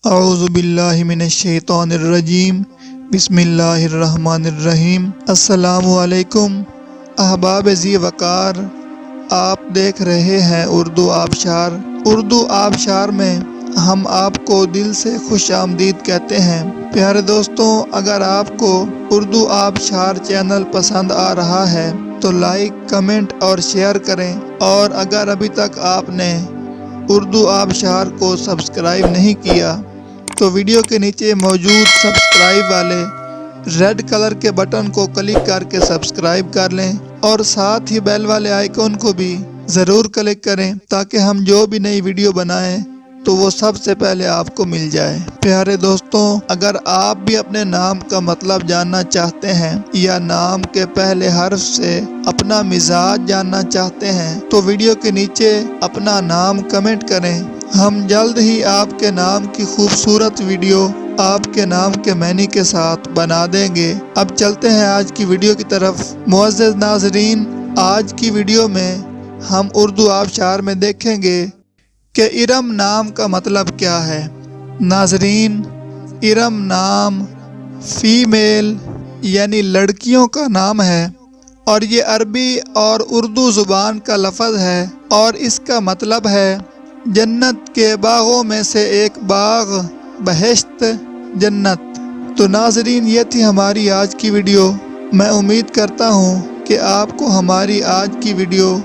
اعوذ باللہ من الشیطان الرجیم بسم اللہ الرحمن الرحیم۔ السلام علیکم احباب ذی وقار، آپ دیکھ رہے ہیں اردو آبشار۔ اردو آبشار میں ہم آپ کو دل سے خوش آمدید کہتے ہیں۔ پیارے دوستوں، اگر آپ کو اردو آبشار چینل پسند آ رہا ہے تو لائک، کمنٹ اور شیئر کریں، اور اگر ابھی تک آپ نے اردو آبشار کو سبسکرائب نہیں کیا تو ویڈیو کے نیچے موجود سبسکرائب والے ریڈ کلر کے بٹن کو کلک کر کے سبسکرائب کر لیں، اور ساتھ ہی بیل والے آئیکن کو بھی ضرور کلک کریں تاکہ ہم جو بھی نئی ویڈیو بنائیں تو وہ سب سے پہلے آپ کو مل جائے۔ پیارے دوستوں، اگر آپ بھی اپنے نام کا مطلب جاننا چاہتے ہیں یا نام کے پہلے حرف سے اپنا مزاج جاننا چاہتے ہیں تو ویڈیو کے نیچے اپنا نام کمنٹ کریں۔ ہم جلد ہی آپ کے نام کی خوبصورت ویڈیو آپ کے نام کے معنی کے ساتھ بنا دیں گے۔ اب چلتے ہیں آج کی ویڈیو کی طرف۔ معزز ناظرین، آج کی ویڈیو میں ہم اردو آبشار میں دیکھیں گے کہ ارم نام کا مطلب کیا ہے۔ ناظرین، ارم نام فیمیل یعنی لڑکیوں کا نام ہے، اور یہ عربی اور اردو زبان کا لفظ ہے، اور اس کا مطلب ہے جنت کے باغوں میں سے ایک باغ، بہشت جنت۔ تو ناظرین، یہ تھی ہماری آج کی ویڈیو۔ میں امید کرتا ہوں کہ آپ کو ہماری آج کی ویڈیو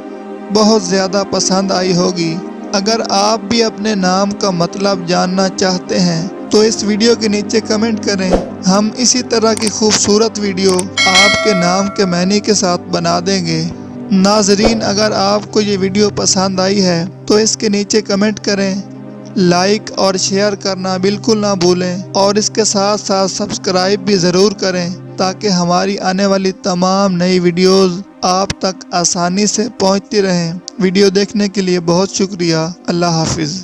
بہت زیادہ پسند آئی ہوگی۔ اگر آپ بھی اپنے نام کا مطلب جاننا چاہتے ہیں تو اس ویڈیو کے نیچے کمنٹ کریں۔ ہم اسی طرح کی خوبصورت ویڈیو آپ کے نام کے معنی کے ساتھ بنا دیں گے۔ ناظرین، اگر آپ کو یہ ویڈیو پسند آئی ہے تو اس کے نیچے کمنٹ کریں، لائک اور شیئر کرنا بالکل نہ بھولیں، اور اس کے ساتھ ساتھ سبسکرائب بھی ضرور کریں تاکہ ہماری آنے والی تمام نئی ویڈیوز آپ تک آسانی سے پہنچتی رہیں۔ ویڈیو دیکھنے کے لیے بہت شکریہ۔ اللہ حافظ۔